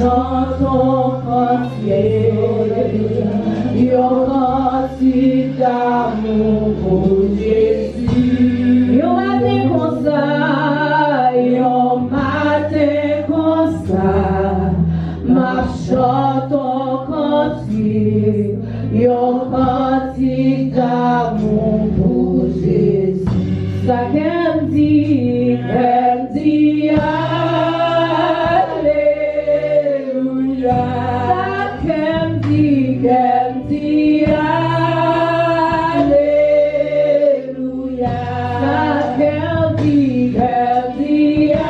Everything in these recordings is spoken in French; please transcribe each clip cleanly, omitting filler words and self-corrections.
chantons cantique, yo cantique d'amour pour Jésus. Yo matin comme ça, yo matin comme ça, ma chantons cantique, yo cantique d'amour pour Jésus. Ça qu'elle dit, alléluia. Ça qu'elle dit, alléluia. Ça qu'elle dit, alléluia.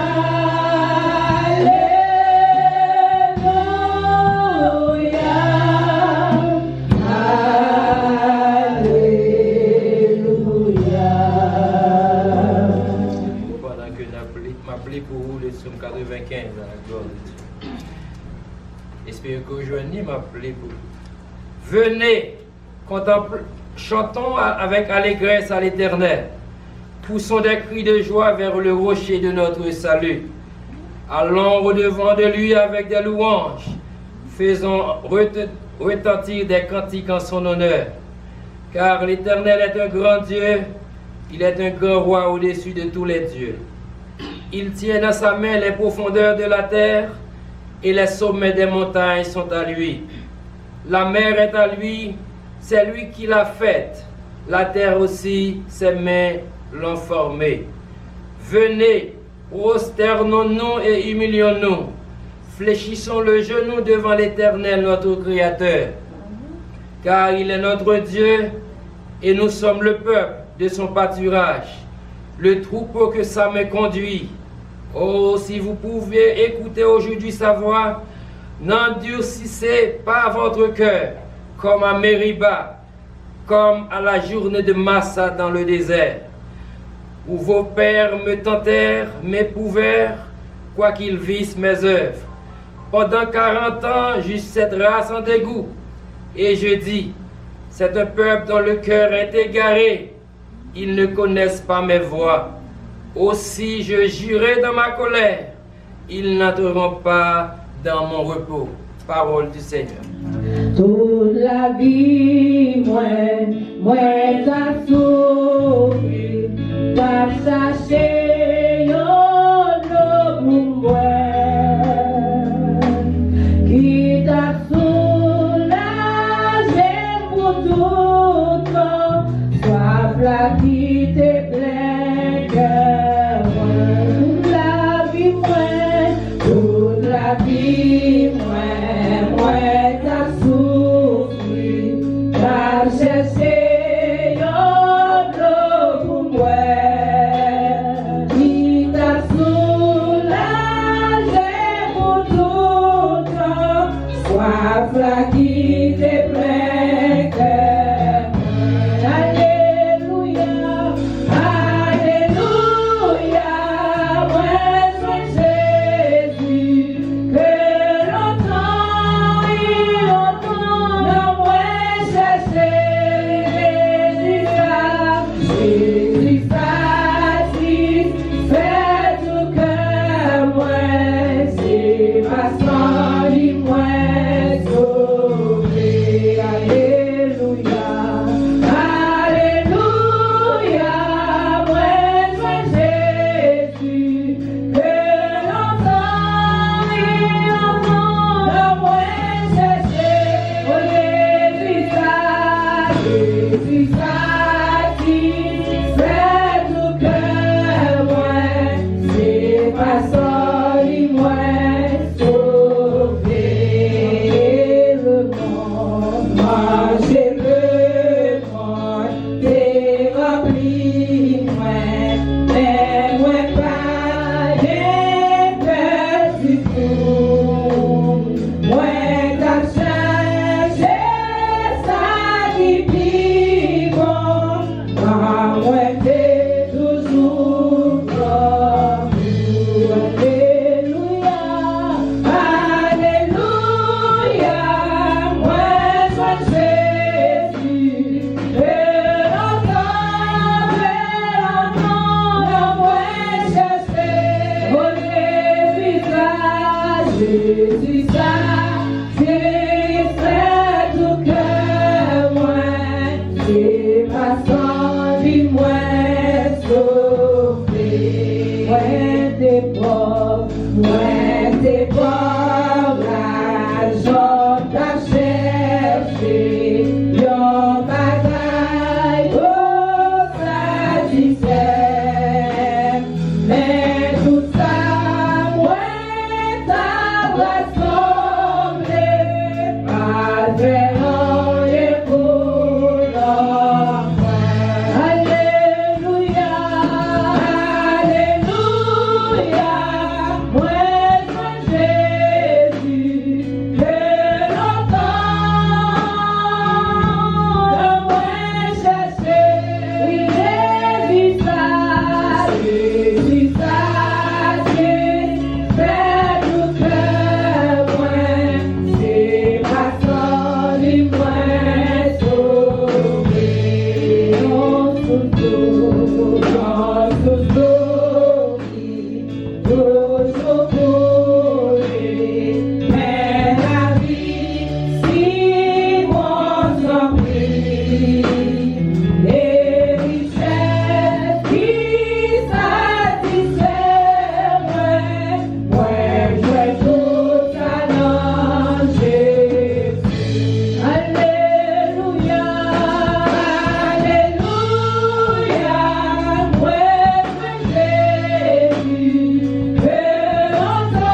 Pour vous le psaume 95 à la gloire de Dieu. J'espère qu'aujourd'hui m'appelez pour vous. Venez, chantons avec allégresse à l'Éternel. Poussons des cris de joie vers le rocher de notre salut. Allons au-devant de lui avec des louanges. Faisons retentir des cantiques en son honneur. Car l'Éternel est un grand Dieu. Il est un grand roi au-dessus de tous les dieux. Il tient dans sa main les profondeurs de la terre et les sommets des montagnes sont à lui. La mer est à lui, c'est lui qui l'a faite. La terre aussi, ses mains l'ont formée. Venez, prosternons-nous et humilions-nous. Fléchissons le genou devant l'Éternel, notre Créateur. Car il est notre Dieu et nous sommes le peuple de son pâturage, le troupeau que sa main conduit. Oh, si vous pouviez écouter aujourd'hui sa voix, n'endurcissez pas votre cœur, comme à Mériba, comme à la journée de Massa dans le désert, où vos pères me tentèrent, m'éprouvèrent, quoiqu'ils vissent mes œuvres. Pendant 40 ans, j'eus cette race en dégoût, et je dis, c'est un peuple dont le cœur est égaré, ils ne connaissent pas mes voies. Aussi je jurai dans ma colère, ils n'entreront pas dans mon repos. Parole du Seigneur. Toute la vie, moi t'as souffert, t'as cherché yon pour moi, qui t'a soulagé pour tout temps, soif la qui te plaît cœur, toute la vie, toute la vie, moi t'as souffert, t'as cherché yon pour moi, Jésus, ça, c'est tout cœur, moi, c'est pas sans lui, moi, sauvé. Moi, t'es pauvre, l'argent t'a cherché, yon bagaille, oh, ça disait, mais tout ça, moi, t'as rassemblé, pas vraiment les couleurs. Alléluia, Alléluia, moi, Jésus, que longtemps, moi chercher, oui, Jésus, ça, c'est fait tout cœur, moi, c'est pas sans lui, moi, sauvé. Non, sous toujours coulé, mais la vie, si bon s'en prie, les richesses qui satisfait, moi, je vais tout ça dans Jésus. Alléluia, Alléluia, moi, Jésus, que longtemps,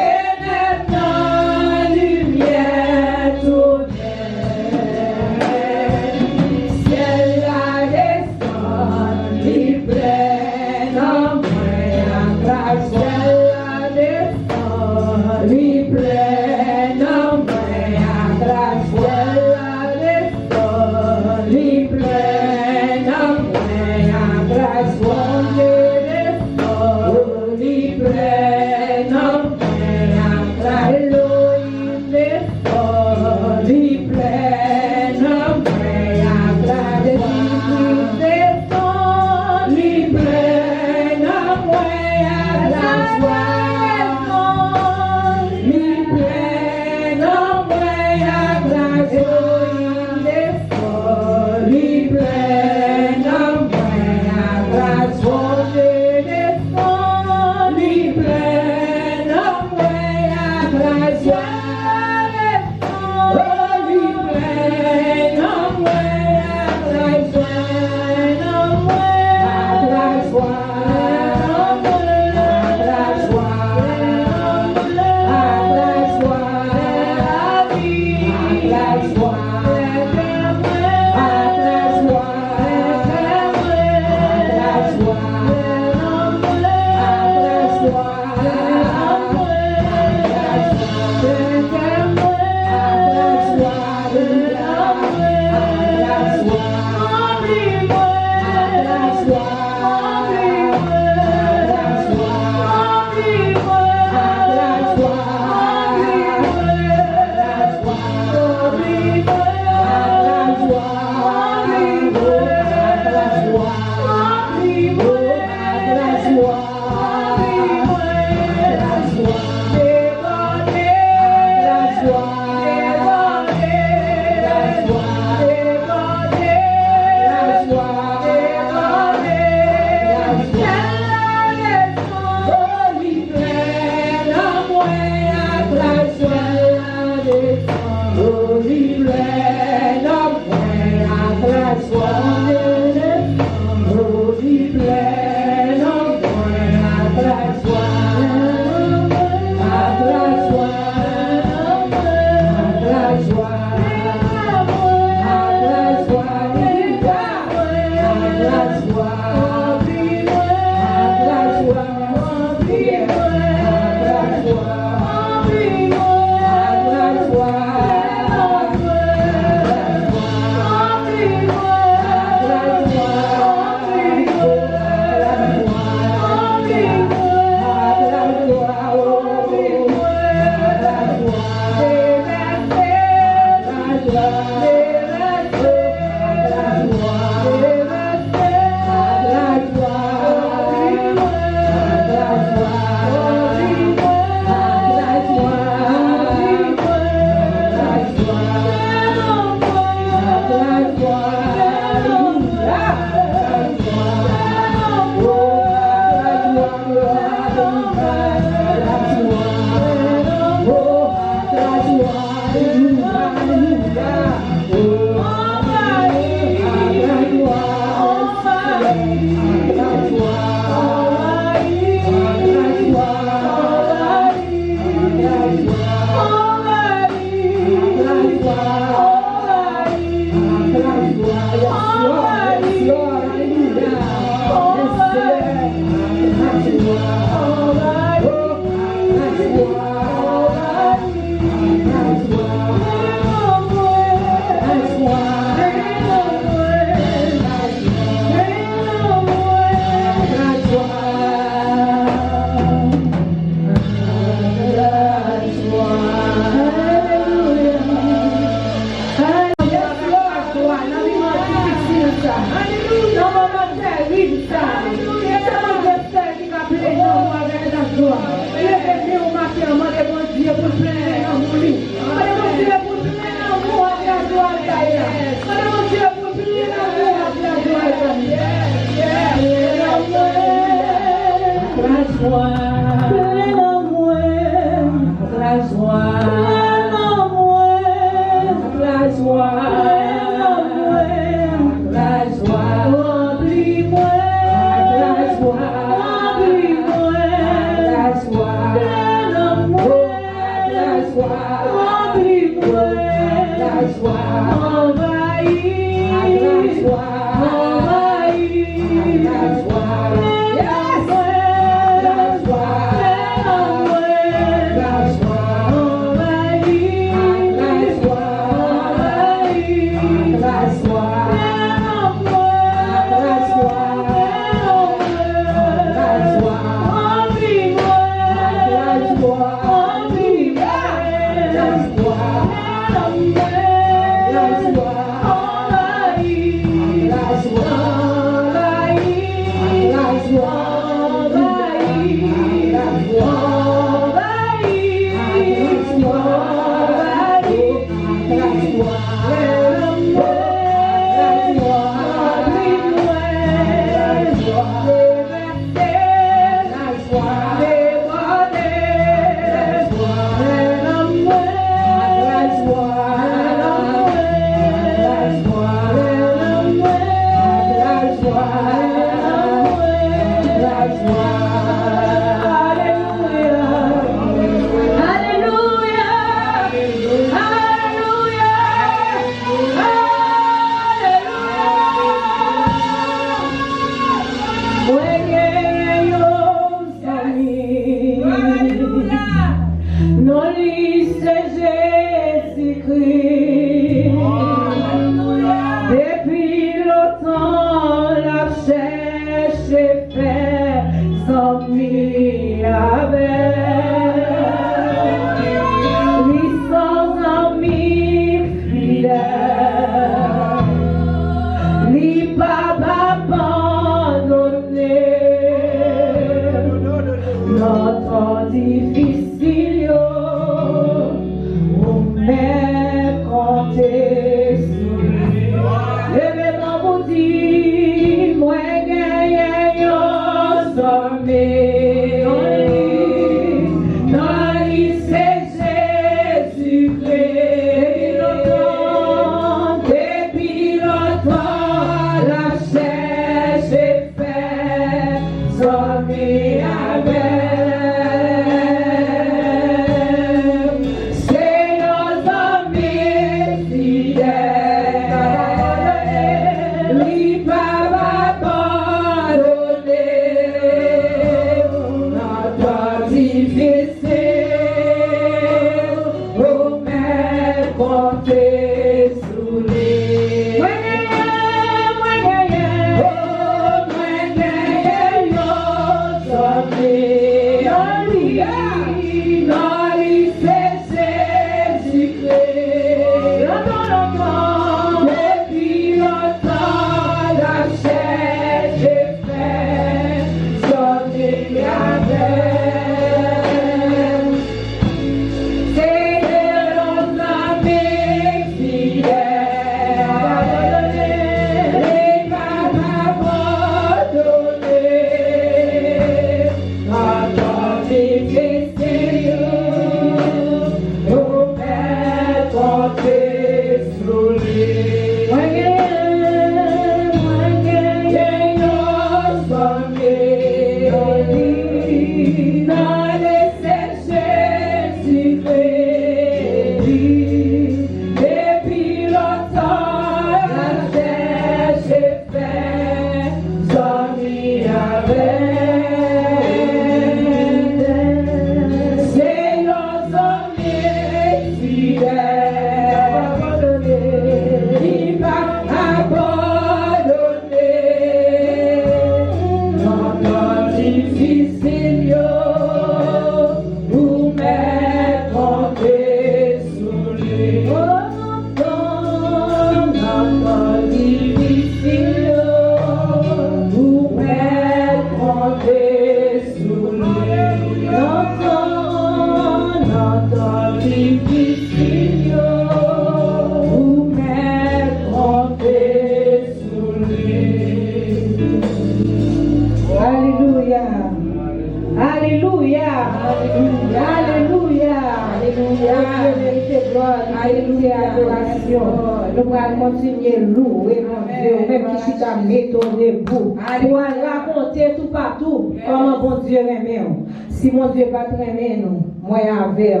Alléluia. Alléluia. Dieu mérite gloire, mérite adoration. Nous allons continuer louer mon Dieu, même qui suis à m'étonner vous. Pour raconter tout partout comment bon Dieu aime. Si mon Dieu va très nous, moi avec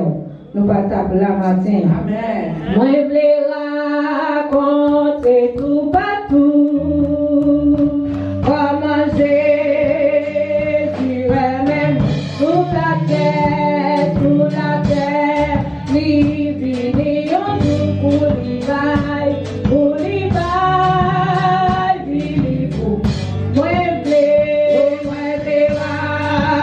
nous pas taper la matin. Amen. Moi je veux raconter tout partout comment Jésus aime toute la terre, lui vini en nous pour lui bailler, vini pour. Moi je veux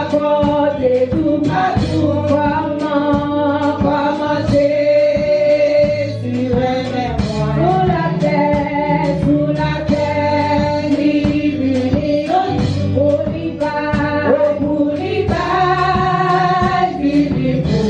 raconter tout partout comment Jésus aime moi. Sous la terre, lui vini en nous pour lui bailler, vini pour.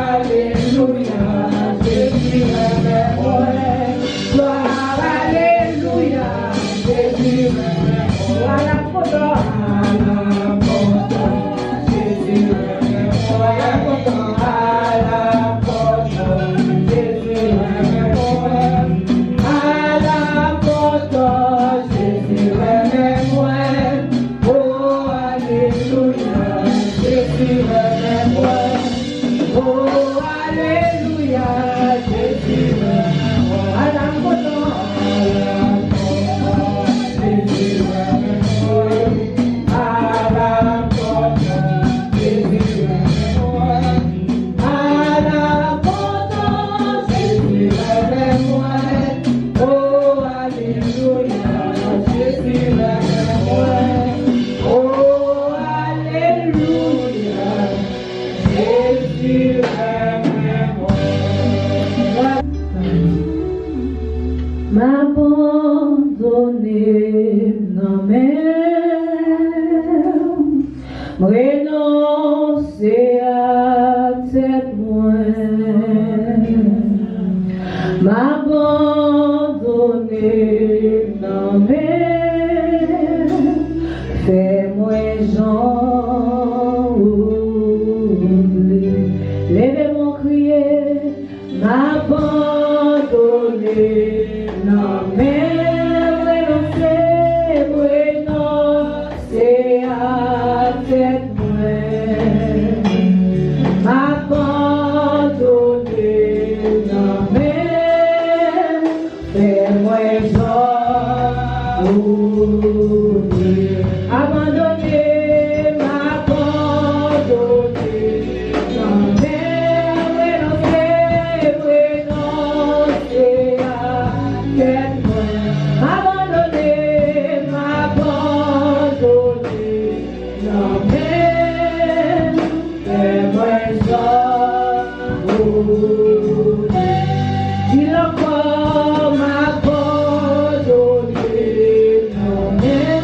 Alléluia, Jésus, m'abandonner, non mais renoncer à tête m'abandonner, non mais fais-moi Jean oublier, levez mon crier, m'abandonner, non mais renoncer à tête m'abandonner, non mais fais-moi Jean oublier, abandonner, m'abandonner, non mais renoncer à tête m'abandonner, non mais fais-moi Jean oublier, dis encore m'abandonner, non mais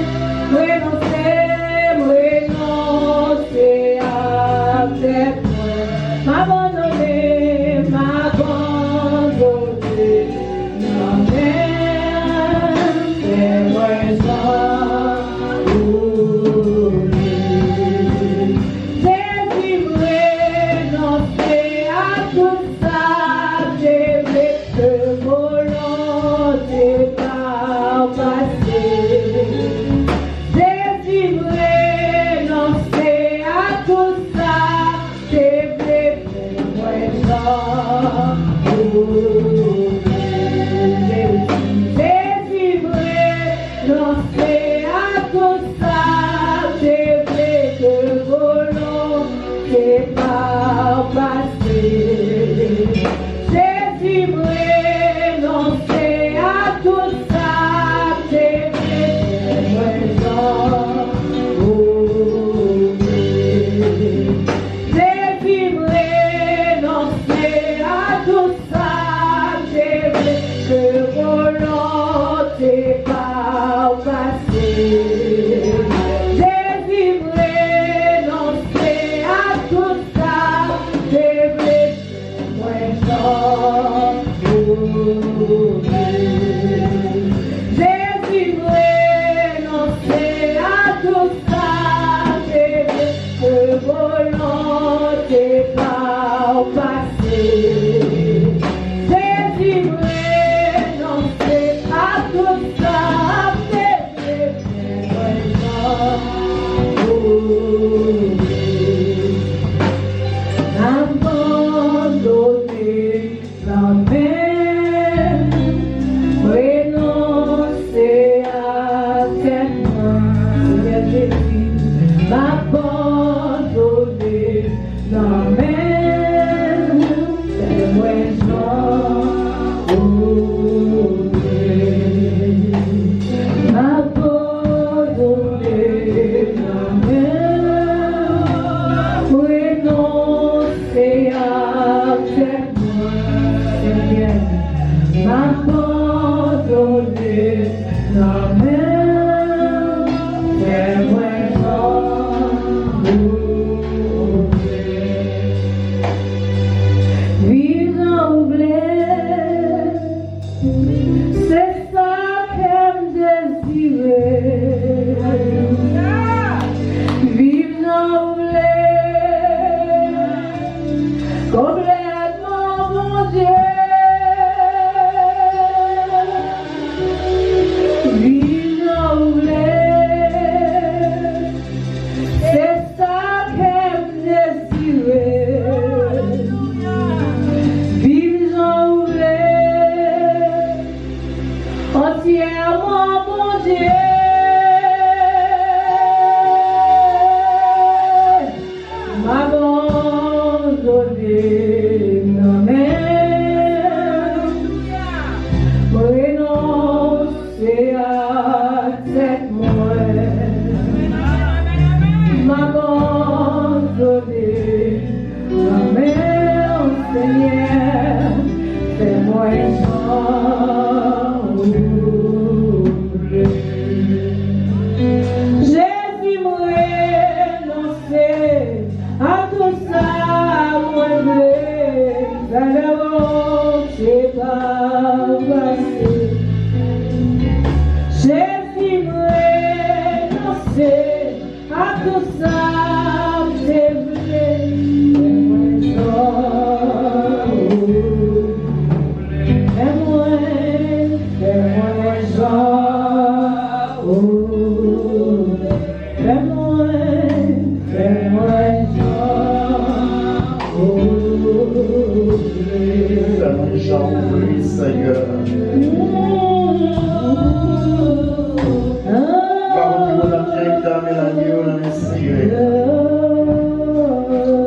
renoncer à tête m'abandonner, non mais fais-moi Jean oublier, désiré, renoncer à tout ça, j'aimerais que volonté par passer. Désiré, renoncer à tout ça, j'aimerais que moi Jean oublier. Désiré, renoncer à tout ça, j'aimerais que volonté par passer. Désiré, renoncer à tout ça, j'aimerais que moi Jean oublier. Désiré, renoncer à tout ça, j'aimerais que volonté par passer. Désiré, renoncer à tout ça, j'aimerais que moi Jean oublier. Désiré, renoncer à tout ça, j'aimerais que volonté par passer. Désiré, renoncer à tout ça, j'aimerais que moi Jean oublier. Abandonner la mer, renoncer à tête Seigneur Jésus, m'abandonner la mer, fais-moi Jean oublier, m'abandonner la mer, renoncer à tête Seigneur, m'abandonner la mer, fais-moi Jean oublier. Vivre en oublier, c'est ça qu'elle désirait. Vivre en oublier, complètement mon Dieu. Vivre en oublier, c'est ça qu'elle désirait. Vivre en oublier, entièrement mon Dieu. M'abandonner, non mais renoncer à tête m'abandonner, non mais Seigneur, fais-moi Jean Oui, Seigneur. Par contre, on a bien clamé la nuit, on a essayé.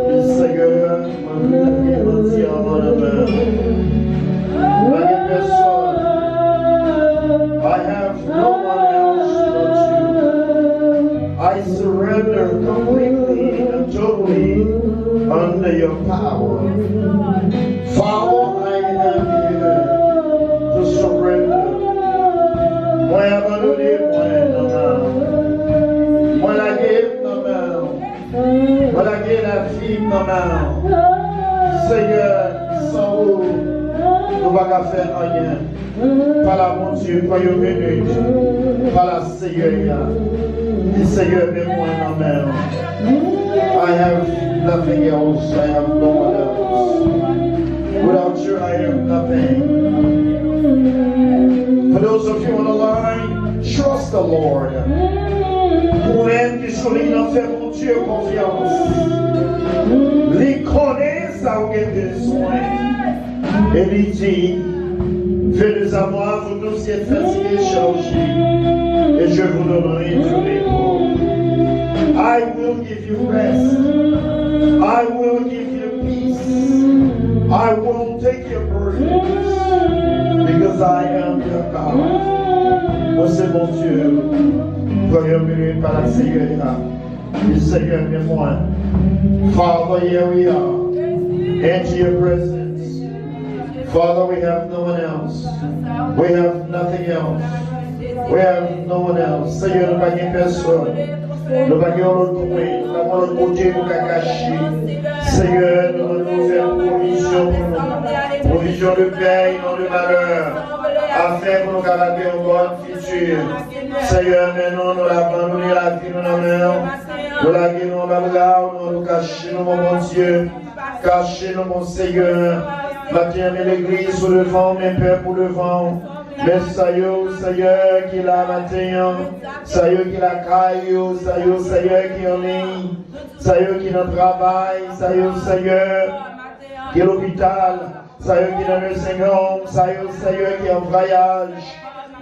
Oui, Seigneur, on a bien entièrement la main. Pas de personne. I have no one else but you. I surrender completely and totally under your power. Father, I am here to surrender. Moi abandonné, moi la guerre dans ma main. Moi la guerre la vie dans ma main. Seigneur, sans vous, nous ne pouvons pas faire rien. Par la mon Dieu, pas une minute. Par la Seigneur. Le Seigneur, mets-moi dans ma main. I have nothing else. I have no one else. Without you, I am nothing. For those of you on the line, trust the Lord. Vous-même qui soulignez en faire mon Dieu confiance. Les connaissent à vous avez besoin. Et lui dit, venez à moi, vous tous qui êtes fatigués et chargés, et je vous donnerai du repos. I will give you rest. I will give you peace. I will take your burdens. Because I am your God. Moi c'est mon Dieu. Voyons béni par la Seigneur. Le Seigneur est moi. Father, here we are. Into your presence. Father, we have no one else. We have nothing else. We have no one else. Seigneur, nous n'avons pas personne. Nous n'avons l'autre coin, nous avons l'autre côté pour cacher. Seigneur, nous allons faire provision pour nous. Provision de paix, non de malheur. Afin que nous gardions une bonne future. Seigneur, maintenant nous abandonnons la vie dans nos mains. Nous la guérons dans le regard, nous cachons, mon bon Dieu. Cachez-nous, mon Seigneur. Matin, l'église sous le vent, mes pères pour le vent. Mais Seigneur, qui l'a matin, Seigneur qui l'a caillou, Seigneur qui en ligne, Seigneur qui dans le travail, Seigneur qui est l'hôpital, Seigneur qui est dans le Seigneur, Seigneur qui est en voyage.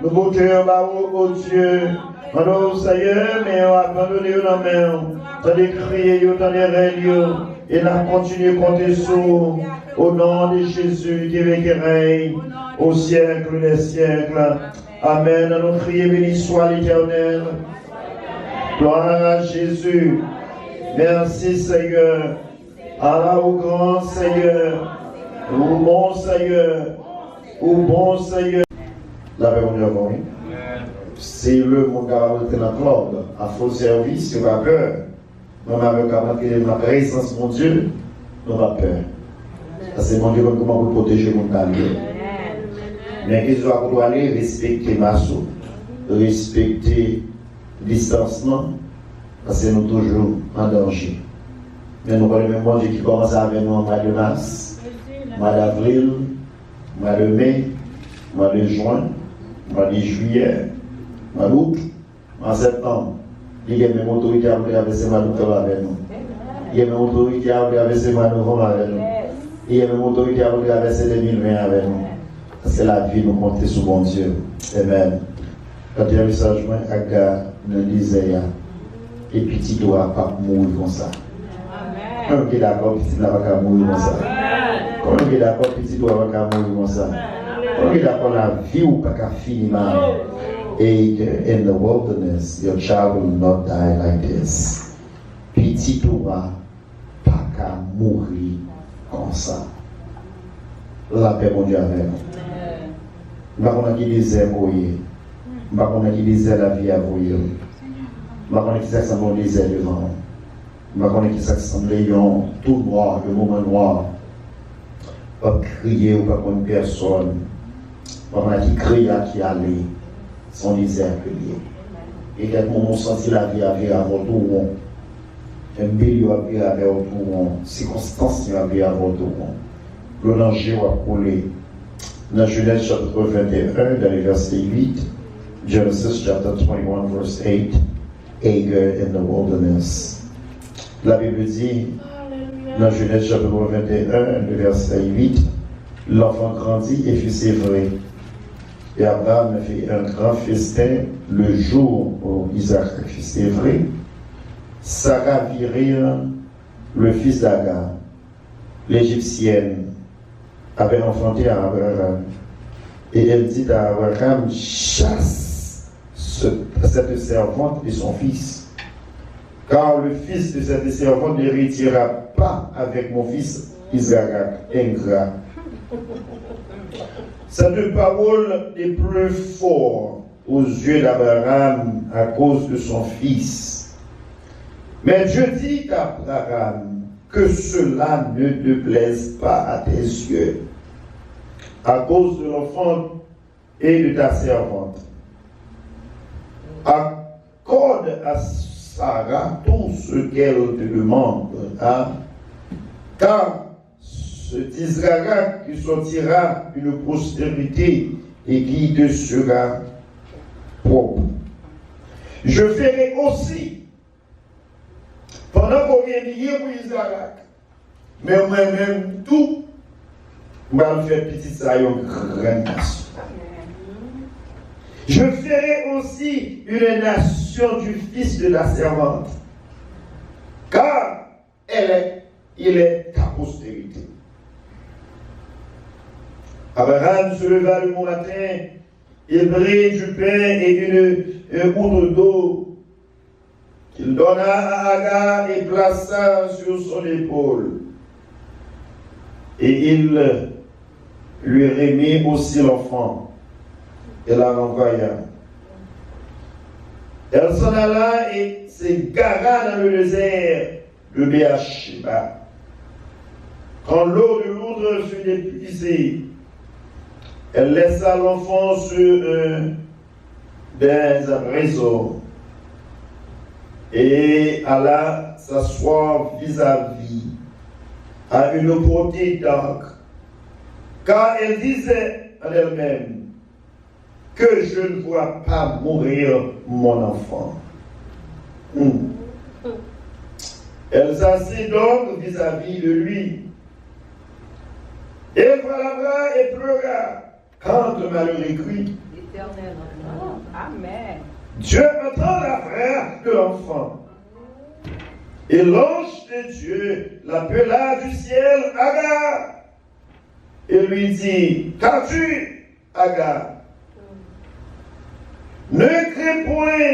Nous goûtons là-haut, oh Dieu. Oh Seigneur, mais on a abandonné nos mains, t'as des crier, t'as des règles, et on a continué à compter sur au nom de Jésus qui veut qu'il règne au siècle des siècles. Amen. Nous crions, béni soit l'Éternel. Gloire à Jésus. Merci Seigneur. Allah au grand Seigneur. Au bon Seigneur. Au bon Seigneur. La paix, mon Dieu, oui. C'est le mon gars dans la club. À faux service, il n'a pas peur. Nous avons ma présence, mon Dieu, nous n'avons pas peur. C'est mon Dieu comment vous protéger mon talent. Mais qu'il soit pour aller respecter ma soupe, respecter le distancement, parce que nous sommes toujours en danger. Mais nous connaissons même mon Dieu qui commence avec nous en mois de mars, mois d'avril, mois de mai, mois de juin, mois de juillet, mois d'août, en septembre. Il y a même autorité à traverser mois d'octobre avec nous. Il y a même autorité à traverser mois de novembre avec nous. Il y a même autorité à traverser 2020 avec nous. Parce que la vie nous compte sur bon Dieu. Amen. Quand il y a un message, Aga nous disait, et puis tu dois pas mourir comme ça. Comment qui est d'accord, petit doit pas mourir comme ça. Comment qui est d'accord, petit doit pas mourir comme ça. Comment qui est d'accord, la vie ou pas qu'à finir mal. Et in the wilderness, your child will not die like this. Petit doit pas qu'à mourir comme ça. La paix, mon Dieu, avec nous. Je ne sais pas qui disait mourir. Je ne sais pas qui disait la vie à mourir. Je ne sais pas qui s'assemble disait devant. Je ne sais pas qui s'assemble lion, tout noir, le moment noir. Pas crier ou pas une personne. Je ne sais pas qui crie à qui aller. Son disait crier. Et quelques moments, on sentit la vie à vivre avant tout le monde. Un milieu à vivre avant tout le monde. Circonstances à vivre avant tout le monde. Le danger va couler. Dans Genèse chapitre 21, dans le verset 8, Genesis chapter 21, verse 8, Hagar in the wilderness. La Bible dit, dans Genèse chapitre 21, le verset 8, L'enfant grandit et fut sévré. Et Abraham fit un grand festin le jour où Isaac fut sévré. Sarah vit rire le fils d'Agar, l'Égyptienne, avait enfanté à Abraham. Et elle dit à Abraham, chasse cette servante et son fils, car le fils de cette servante n'héritera pas avec mon fils Isaac, ingrat. Cette parole est plus forte aux yeux d'Abraham à cause de son fils. Mais Dieu dit à Abraham que cela ne te plaise pas à tes yeux, à cause de l'enfant et de ta servante. Accorde à Sarah tout ce qu'elle te demande, car c'est Isaac qui sortira une postérité et qui te sera propre. Je ferai aussi, pendant qu'on vient dire pour Isaac, mais moi-même tout, je vais faire petit ça, une grande nation. Je ferai aussi une nation du fils de la servante, car il est ta postérité. Abraham se leva le matin, il prit du pain et une goutte d'eau qu'il donna à Agar et plaça sur son épaule. Et il lui remit aussi l'enfant et la renvoya. Elle s'en alla et s'égara dans le désert de Béersheba. Quand l'eau de l'outre fut épuisée, elle laissa l'enfant sur un des abreuvoirs et alla s'asseoir vis-à-vis à une portée d'encre, car elle disait en elle-même que je ne vois pas mourir mon enfant. Elle s'assit donc vis-à-vis de lui. Elle frappa et pleura quand le malheureux crie. Amen. Dieu entend la prière de l'enfant. Et l'ange de Dieu l'appela du ciel Agar. Et lui dit, qu'as-tu, Agar? Ne crains point,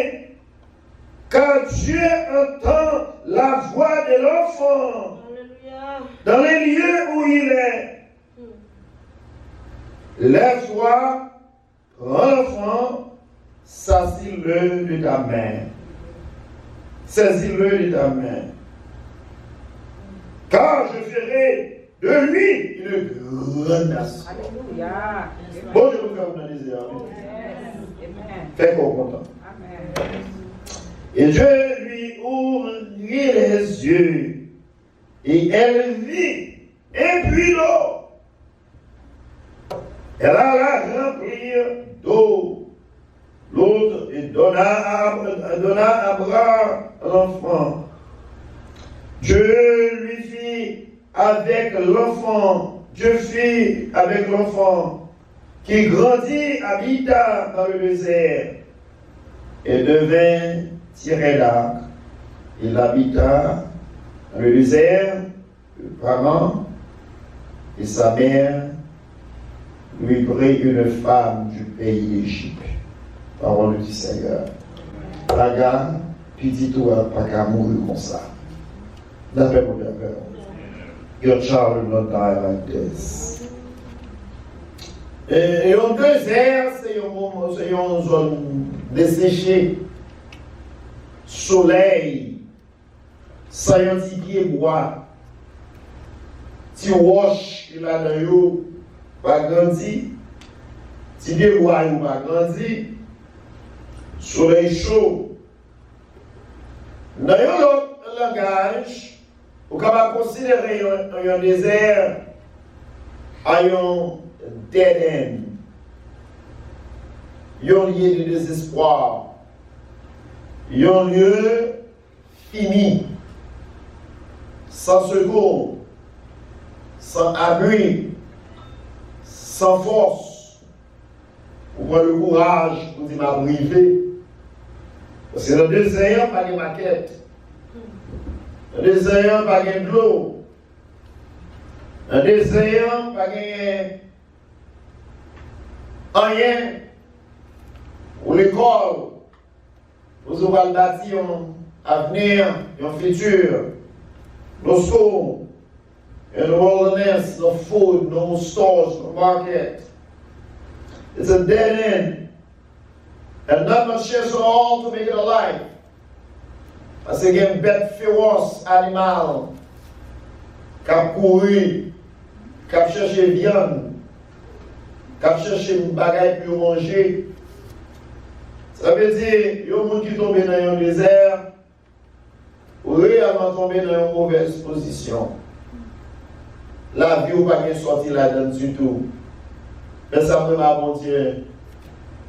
car Dieu entend la voix de l'enfant dans les lieux où il est. Lève-toi, prends l'enfant, saisis-le de ta main. Saisis-le de ta main. Car je ferai de lui une grande nation. Alléluia. Bon, je vous fais analyser. Fais qu'on content. Et Dieu lui ouvrit les yeux et elle vit un puits d'eau. Elle alla remplir d'eau l'autre et donna à Abraham l'enfant. Dieu fit avec l'enfant qui grandit, habita dans le désert et devint tiré d'arc. Il habita dans le désert, le parent et sa mère lui prit une femme du pays d'Égypte. Parole du Seigneur. Agar, puis dis-toi, pas qu'à mourir comme ça. D'après mon père, your child will not die like this. Et en désert, c'est une zone desséchée. Soleil, sans un petit pied bois. Si roche qui là dans l'eau, pas grandi. Si pied bois, il pas grandi. Soleil chaud. Dans un autre langage, on peut considérer un désert à un dead end, un lieu de désespoir, un lieu fini, sans secours, sans abri, sans force, pour prendre le courage pour dire m'a privé. Parce que dans le désert, pas de maquette. Dans le désert, pas de l'eau. Dans le désert, pas de rien. Pour l'école, nous allons bâtir un avenir, un futur. No school, in the wilderness, no food, no stores, no market. It's a dead end. And not much chance at all to make it alive. Parce qu'il y a une bête féroce, animal, qui a couru, qui a cherché viande, qui a cherché une bagaille pour manger. Ça veut dire, il y a un monde qui tombe dans un désert, ou réellement tomber dans une mauvaise position. La vie ou pas bien sorti là-dedans du tout. Mais ça me m'a bon Dieu,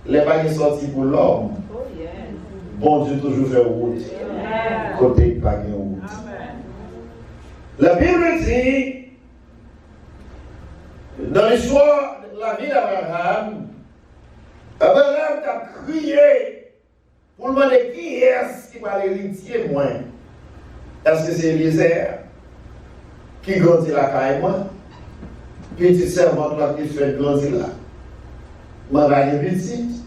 les pas bien sorti pour l'homme. Bon Dieu toujours fait route. Côté pas bien route. La Bible dit, dans l'histoire de la vie d'Abraham, Abraham a crié pour demander qui est-ce qui va l'héritier moi. Est-ce que c'est Eliezer qui grandit la caille moi? Petit servante là qui fait grandir là. Moi, je vais petite.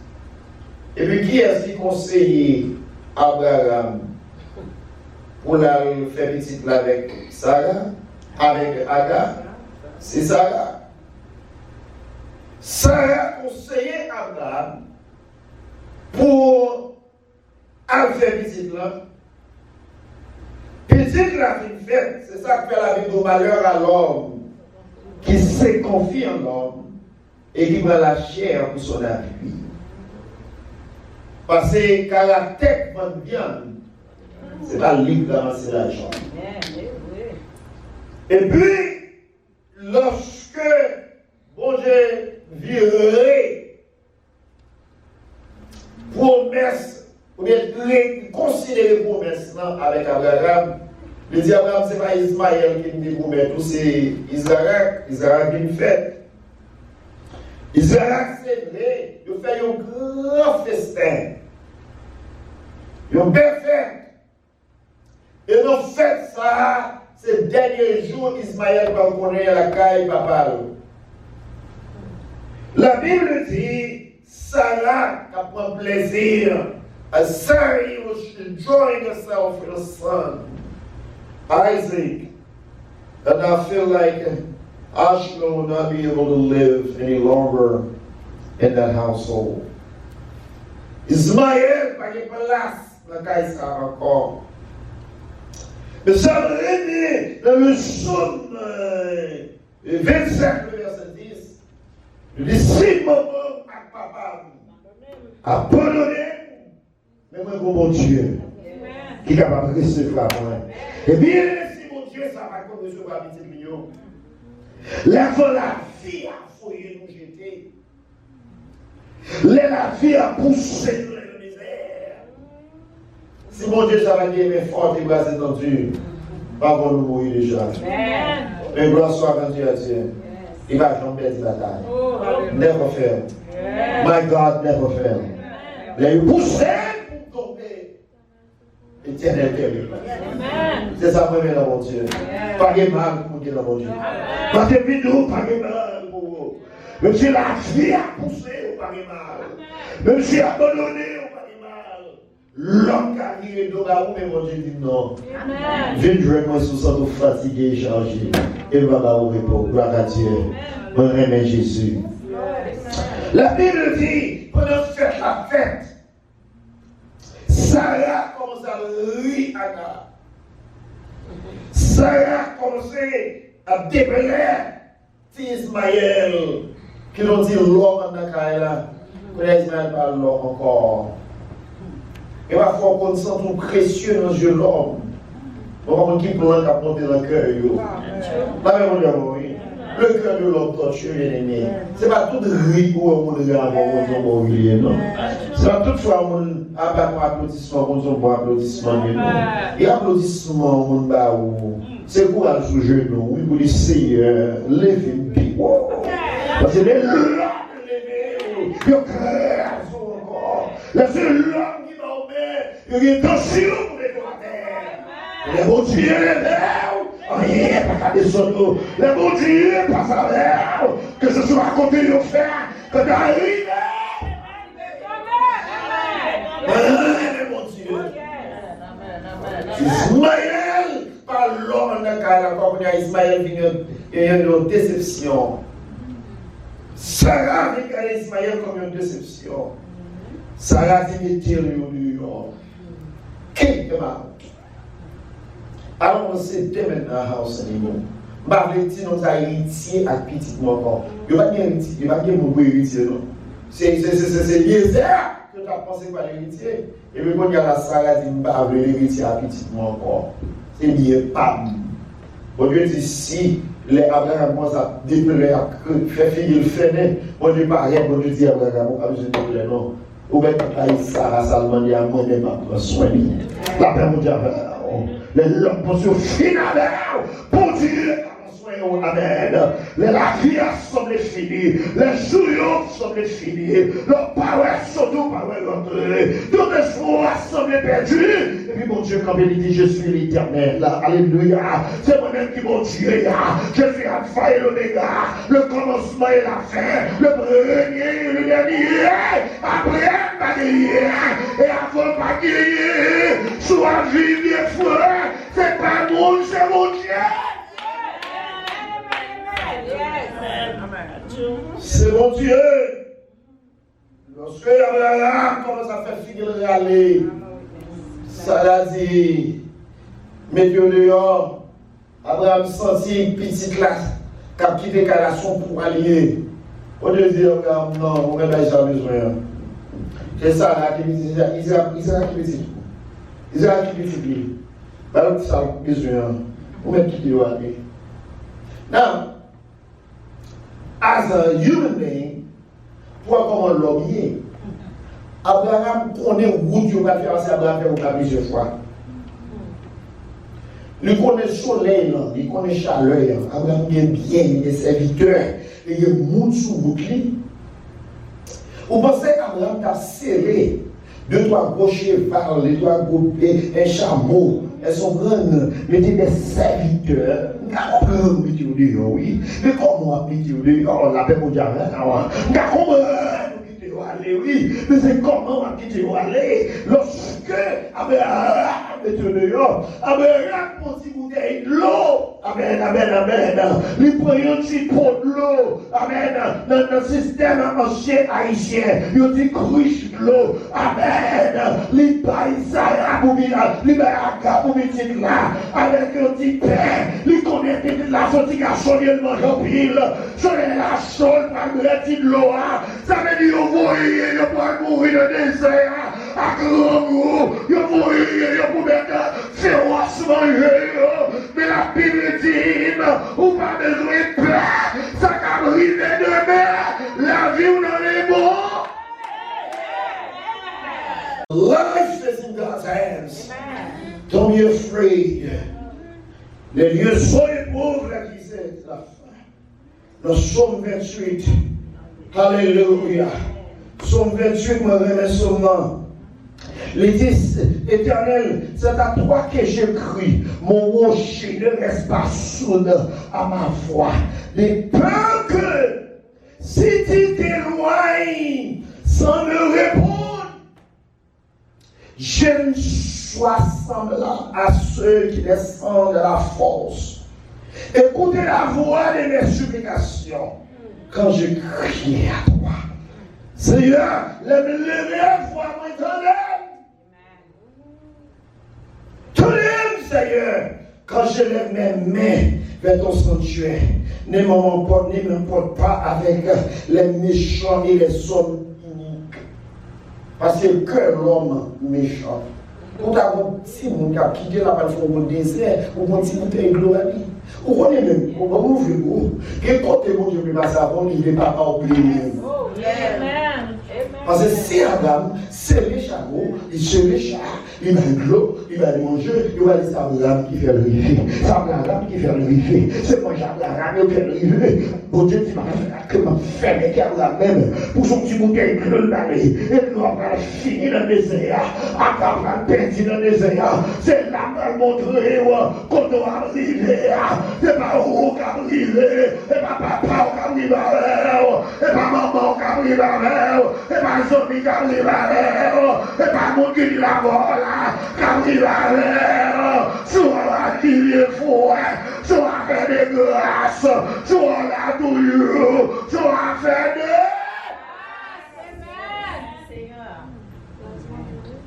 Et puis qui est-ce qui conseille Abraham pour la faire petite là avec Sarah, avec Agar? C'est Sarah. Sarah conseillait Abraham pour faire petite là. Petite la vie faite, c'est ça qui fait la vie de malheur à l'homme qui se confie en l'homme et qui prend la chair pour son appui. Parce que quand la tête va bien, c'est pas libre d'avancer l'argent. Et puis, lorsque bon Dieu virerait promesse, ou bien considérer promesse avec Abraham, il dit Abraham, ce n'est pas Ismaël qui me promet, tout c'est Isaac qui me fait. Isaac, c'est vrai, il fait un grand festin, une belle fête. Et dans fête, ça, c'est le dernier jour, Ismaël va connaître la caille papa. La Bible dit, Sarah a pris plaisir. As Sarah was enjoying herself with her son, Isaac, and I feel like Ashla will not be able to live any longer in that household. Ismaël pas de place dans la Sarah encore. Mais ça me remet dans le psaume 27, verset 10. Il dit, si maman à papa abandonné, mais moi, mon Dieu, qui est capable de recevoir moi. Et bien, si mon Dieu, ça va comme recevoir un petit million. Lève la vie à fouiller nous jeter. Lève la vie à pousser dans la misère. Si mon Dieu, ça va dire, mais fort et bras étendus, pas pour nous mourir déjà. Mais gloire soit quand Dieu a Dieu. Il va jamais perdre la bataille. Never fail. My God never fail. Les pousser pour tomber. Éternel terrible. C'est ça que je dans mon Dieu. Pas de mal pour dire dans mon Dieu. Pas de vidéo, pas de mal pour vous. Même si la vie a poussé, pas de mal. Même si abandonné, pas de mal. L'homme qui a viré de là, mais mon Dieu dit non. Viens jouer moi sous ça, fatigué et chargé. Et va là au repos. Gloire à Dieu. Mon remet Jésus. La Bible dit, pendant la fête, Sarah commence à rire Agar. Sarah commence à dépeler Ismaël, qui l'ont dit l'homme dans la caille. Mais Ismaël parle l'homme encore. Et il va falloir qu'on sente tout précieux dans les yeux de l'homme. On qui plante à monter dans le cœur. La même chose, le cœur de l'homme torture l'ennemi. Ce n'est pas tout riz ou un monde de non. Ce n'est pas toutefois un monde applaudissement, un bon applaudissement. Et applaudissement, un monde c'est courage sous genou, oui, pour les Seigneur, levez-vous. Parce que les langues levées, ils crèvent encore. Les langues qui m'ont mis, ils ont tension pour les terre. Les bons dieux levés, rien pas qu'à descendre. Les bons dieux pas à l'air, que ce soit à côté de faire, que d'arriver. Les bons dieux. Ismaël, par l'homme dans le cas où Ismaël vient une déception. Sarah regarde Ismaël comme une déception. Sarah dit qu'il est dehors. Qu'est-ce que alors on sait dès maintenant à house anymore. Ma vérité nous a héritier à petit moment. Il n'y a pas de héritier, il n'y a pas de héritier non. C'est Yézer que tu as pensé par l'héritier. Et puis quand il y a la Sarah dit pas l'héritier à petit encore. C'est lié pas. Bon Dieu dit si les Abraham commencent à déployer, à faire finir le fenêtre, on dit pas rien, bon Dieu dit Abraham, on a besoin de déployer non. Ou bien Sarah Salman dit à moi-même à prendre soin. La paix mondiale. Les hommes pour se finir pour dire amen. Les lavières sont les finis, les jours sont les finis, leurs paroles sont tout paroles rentrées, tout espoir sont les perdus. Et puis mon Dieu, quand il dit je suis l'Éternel, alléluia, c'est moi-même qui mon Dieu, je suis Alpha et l'Oméga, le commencement et la fin, le premier et le dernier, après pas gagner, et avant pas gagner, soit vivre et foi, c'est pas mon, c'est mon Dieu. C'est mon Dieu. Lorsque Abraham commence à faire finir le râler, ça l'a dit, mettez-le dehors. Abraham sentit une petite là, qui a quitté Calasson pour allier. Au deuxième, Abraham, non, on n'a jamais besoin. C'est ça là qui dit, Isaac qui dit, Isaac qui dit, alors ça a besoin. On met qui doit aller. Now, as a human being, toi comme l'homme, Abraham connaît où Dieu va faire, c'est Abraham fait plusieurs fois. Il connaît le soleil, il connaît la chaleur. Abraham est bien, il est serviteur, il est monde sous bouclier. Vous pensez qu'Abraham t'a serré deux, trois gros chevaux, deux, trois gros un chameau, elles sont grandes, mais des serviteurs. Oui, mais comment on la paix mondiale, oui, mais c'est comment on quitte aller lorsque Abraham est dehors, Abraham pense bouteille de l'eau, amen, amen, amen, il prend un petit pot de l'eau, amen, dans le système ancien haïtien, il dit cruche de l'eau, amen, il paye ça, il paye à pour petit là, avec un petit pain, il connaît la sortie garçon, il mange en pile, sur la chose, malgré petit de l'eau, ça veut dire il va mourir de désert, à grand goût, il va mourir, il va mettre férocement, mais la Bible dit, ou pas besoin de paix, ça va arriver demain, la vie ou dans les mots. Life is in God's hands. Don't be afraid. Les lieux sont pauvres, là, qui c'est la fin. Le psaume 28. Alléluia. Psaume 28, moi, remets seulement. L'Éternel, c'est à toi que j'ai cru. Mon rocher ne reste pas sourd à ma voix. De peur que, si tu t'éloignes sans me répondre, je ne sois semblable à ceux qui descendent de la force. Écoutez la voix de mes supplications quand je crie à toi. Seigneur, lève-le, vois maintenant. Tenez, Seigneur, quand je lève mes mains vers ton sanctuaire, ne m'emporte pas avec les méchants et les hommes iniques. Parce que l'homme méchant. Quand un petit monde qui a quitté la partie au désert, ou un petit monde qui est glorieux. Ou on est même, on va ouvrir vous. Et quand mon Dieu me passe avant, il ne va pas oublier. Parce que si Adam, c'est les chameaux, il se les chats, il met de l'eau, il va manger, il va dire c'est Abraham qui fait le rivet. C'est Abraham qui fait le rivet. C'est moi Abraham qui fait le rivet. Bon Dieu dit, que m'a fait mais qu'Abraham même, pour son petit bouteille de l'eau d'aller, et puis on va finir dans le désert, Abraham perdu dans le désert. C'est là qu'on montrer quand on va arriver. C'est pas où on va arriver, c'est pas papa qui arrive avec, c'est pas maman qui arrive avec, c'est pas Zombie qui arrive avec, c'est pas mon qui dit la voile qui arrive avec, soit la tire fou, soit faire des grâces, soit la douille, soit faire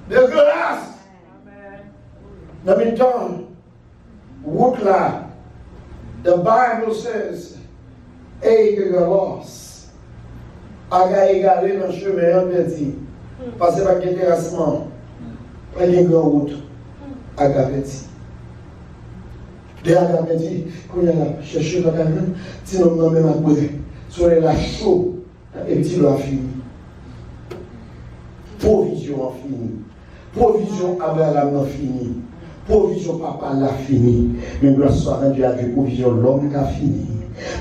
des grâces. Dans le temps, route là, the Bible says, loss. Aga égalé dans le chemin, on dit, parce que pas de terrassement, pas de grande route, aga petit. De aga petit, quand il y a cherché dans la main, sinon on même après, sur la chaud, et petit l'a fini. Provision a fini. Provision Abraham a fini. Provision papa l'a fini. Mais grâce soit rendu à Dieu, provision l'homme a fini.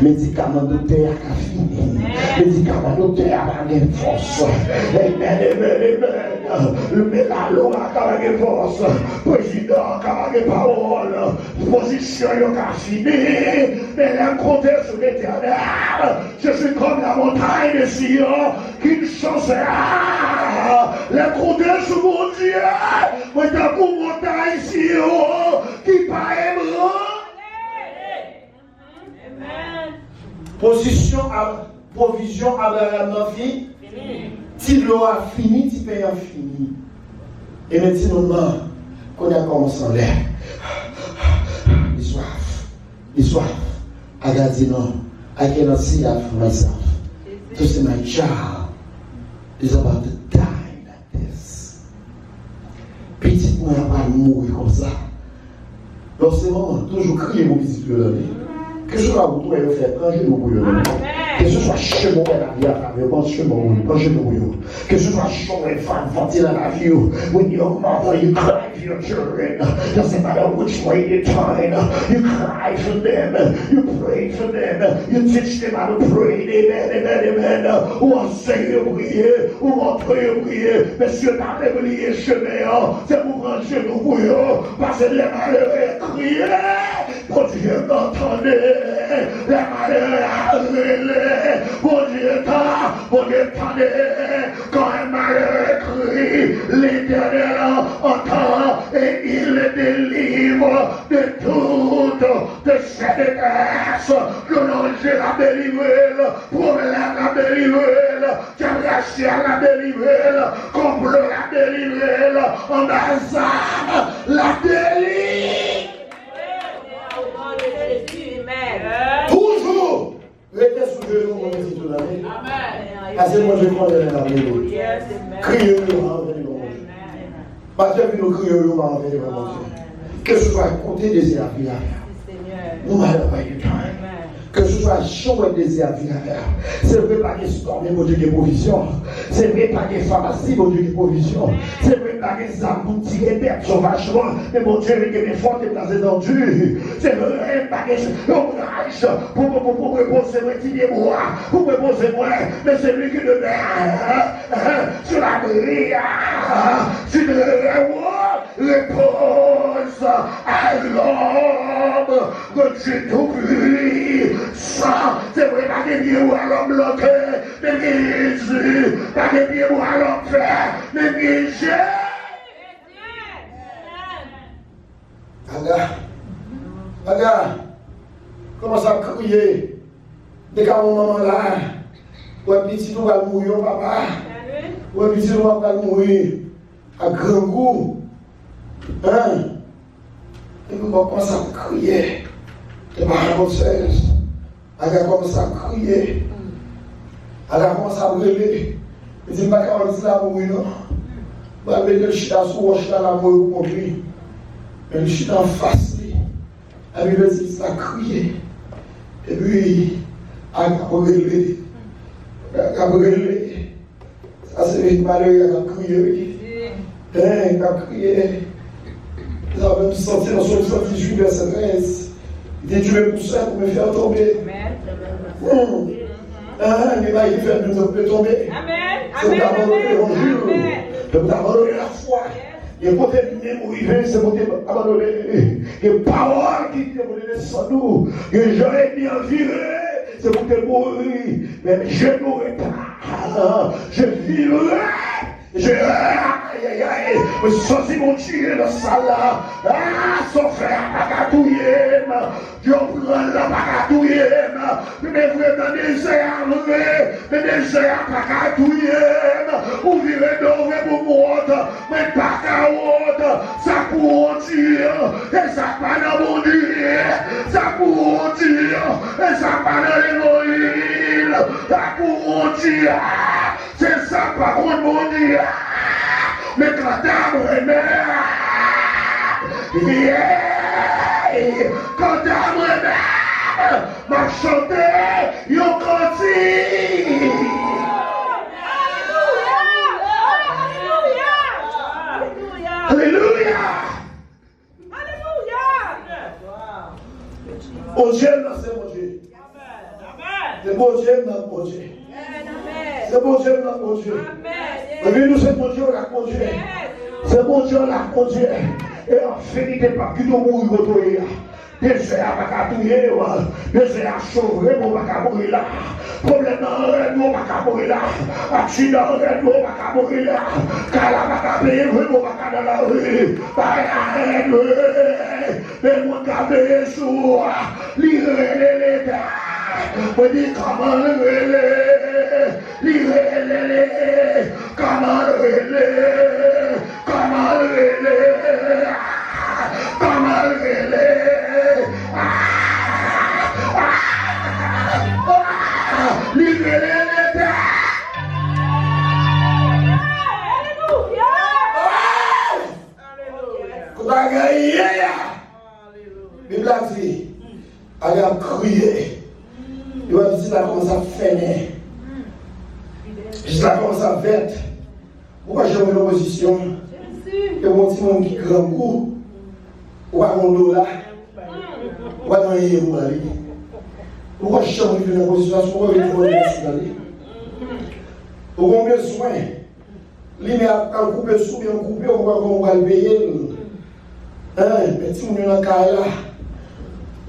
Médicament de terre a fini. Médicament de terre a une force. Le mélalo a une force. Président a une parole. Position a fini. Mais l'encontre sur l'éternel. Je suis comme la montagne de Sion qui ne chancera. L'encontre sur mon Dieu. Moi, dans mon montagne Sion qui paraît provision Abraham n'a fini. Si l'eau a fini, si paye a fini. Et maintenant, qu'on a commencé en l'air. Les soif. Abraham dit non. I cannot see that for myself. To see my child is about to die like this. Petit moi va mourir comme ça. Dans ce moment, toujours crier mon petit Dieu là. Que ce soit vous pouvez le faire, quand je vous le que ce soit chez moi la vie à travers, quand je vous que ce soit chaud et femme, ventil dans la vie, when your mother, you cry for your children, doesn't matter which way you turn, you cry for them, you pray for them, you teach them how to pray, amen, ou enseigne prier, ou montrer prier, mais si on n'a pas oublié chemin, c'est pour rendre chez nous pour eux, parce que les malheureux criaient, pour Dieu m'entendait. Les malheurs arrivent, mon Dieu t'entendait, quand un malheur crie, l'Éternel entend et il le délivre de toute cette détresse, que l'ange l'a délivré, problème l'a délivré, Diabrachia l'a délivré, complot l'a délivré, Amazon l'a délivré. Toujours, restez sous genoux, mon petit tout l'année. Parce que moi je crois dans la vie. Criez-nous en venant. Parce que nous crions en venant. Que ce soit côté des services, nous n'avons pas eu de temps. Que ce soit chaud et désert, c'est vrai pas des storms, mais mon Dieu des provisions. C'est vrai pas des pharmacies, mon Dieu des provisions. C'est vrai pas des armes pour tirer bêtes sauvagement, mais mon Dieu des fortes et des étendues. C'est vrai pas des orages pour reposer moi, moi, pour reposer moi, mais c'est lui qui le met sur la brillade, sur le roi, repose à l'homme que Dieu t'oublie. Ça, c'est vrai, pas des pieds où à l'homme bloqué, mais Jésus, pas des pieds où à l'homme fait, mais Jésus. Regarde, comment ça crier, dès qu'à un moment là, ouais, petit, nous va mourir, papa, ouais, petit, nous va mourir, à grand goût, hein, et nous va commencer à crier, et par la 16. Elle a commencé à crier. Elle a commencé à brûler. Elle dit, pas qu'on dit là, oui, non. Elle met le chien sur le chien là, pour contre lui. Mais le chien en face, elle lui dit, ça a crié. Et puis, elle a brûlé. Elle a brûlé. Ça, c'est une malheur, elle a crié. Elle a crié. travers du sentier dans son 118, verset 13. Il dit, tu me poussais pour me faire tomber. Mais là, il fait me tomber. C'est pour t'abandonner l'évangile. C'est pour t'abandonner la foi. Et pour terminer, c'est pour t'abandonner les paroles qui te données sans nous. Que j'aurais bien viré. C'est pour te mourir. Mais je ne mourrai pas. Je vivrai. Je me sens mon Dieu dans ça là. Ah, son frère, bagatouillé. Je prends la bagatouillé. Mais vraiment, désert, mais désert, bagatouillé. Vous vivez dans vos mondes, mais pas qu'à honte. Ça pour dire, et ça pas dans mon Dieu. Ça pour dire, et ça pas dans l'évangile. Ça pour dire, c'est ça par contre mon Dieu. Mais quand t'as quand t'as m'a chanté, yo continue. Alléluia. Mon Dieu, c'est mon Dieu. C'est mon Dieu, mon Dieu. C'est mon Dieu, mon Dieu. Mais nous, c'est mon Dieu, mon Dieu. C'est mon Dieu, mon Dieu. Et en finité, pas que nous mourons au toit. Désert à touiller, désert à sauver, on va mourir là. Problème dans le nous, on va mourir là. Accident, nous, on va mourir là. Car la va payer, on va dans la rue. Mais mon cabé sous, lire l'État. On dit comment le lire comment le comment le Bible a dit, elle a crié. Il va dire, là, comment ça fait. Je là, comment ça fait. Pourquoi j'ai une opposition? Et mon petit monde qui grand goût. Pourquoi mon dos là? Pourquoi dans les yeux, pourquoi je change une opposition? Pourquoi je vais aller? Pourquoi on a besoin? Lui, quand on coupe sous, bien coupé, on va le payer. Petit monde dans le cas là.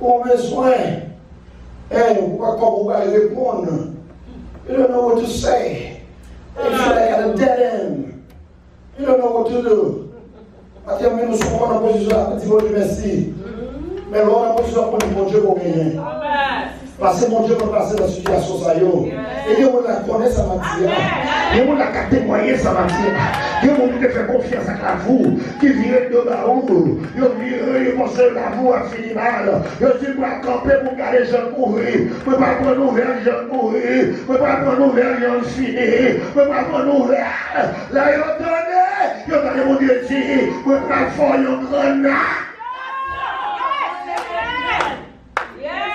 On a besoin. Pourquoi on va répondre? You don't know what to say. You feel like at a dead end. You don't know what to do. Parce que nous sommes en position à dire Dieu merci. Mais nous sommes en position pour dire bon Dieu pour gagner. Parce que mon Dieu peut passer dans la situation. Et Dieu la connaît sa matière. Dieu la témoigné sa matière. Dieu te fait confiance à vous qui vient de Baoul. Dieu pense à vous à finir mal. Dieu doit camper pour garder les gens mourir. Je ne peux pas prendre nouvelle gens mourir. Je ne peux pas prendre nouvelle gens finir. Je ne peux pas prendre nouvelle. Là, il entendait mon Dieu dit, je ne peux pas faire une grenade.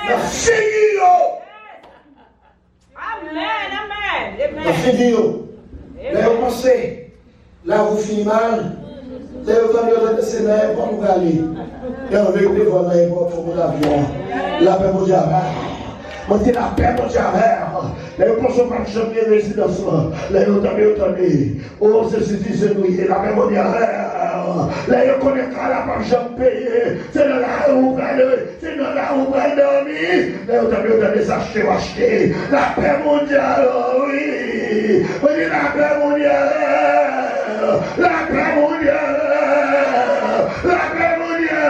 Merci Dieu. Amen. Merci Dieu. Là, vous pensez, là, vous finissez mal. Là, vous entendez, c'est n'importe où aller. Et on veut que vous voyez n'importe où l'avion. La paix, mon Dieu. On dit la paix, mon Dieu. Là, vous pensez pas que je viens de résidence. Là, vous entendez. Oh, ceci dit, c'est nous. La paix, mon Dieu. Là, vous connaissez la part de payer. C'est dans la où vous allez. C'est dans la où vous allez dormir. Là, vous entendez, acheter. La paix, mon Dieu. Oui. On dit la paix, mon Dieu. La paix, mon Dieu. La paix, mon Dieu.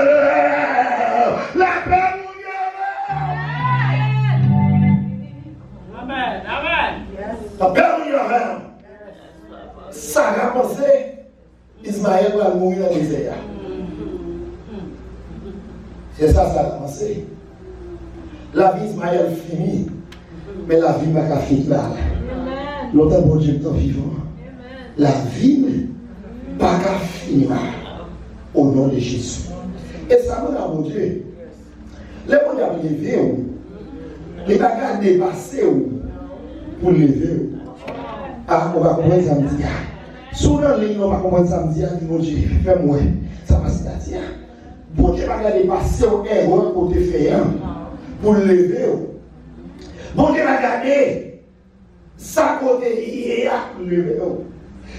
La paix, mon Dieu. Amen. La paix, mon Dieu. Ça a pensé, Ismaël va mourir dans le désert. C'est ça a commencé. La vie d'Ismaël finit, mais la vie va finir. L'autre bon Dieu est vivant. La vie pas qu'à finir au nom de Jésus. Et ça me rend mon Dieu. Les gens qui levé, les bagages dépassés pour lever. Ah, on va comprendre samedi. Souvent, on va comprendre samedi, mon Dieu, fais-moi, ça va se dire. Bon Dieu va regarder passer au erreur pour te faire, pour le lever. Bon Dieu va regarder ça côté hier pour le lever.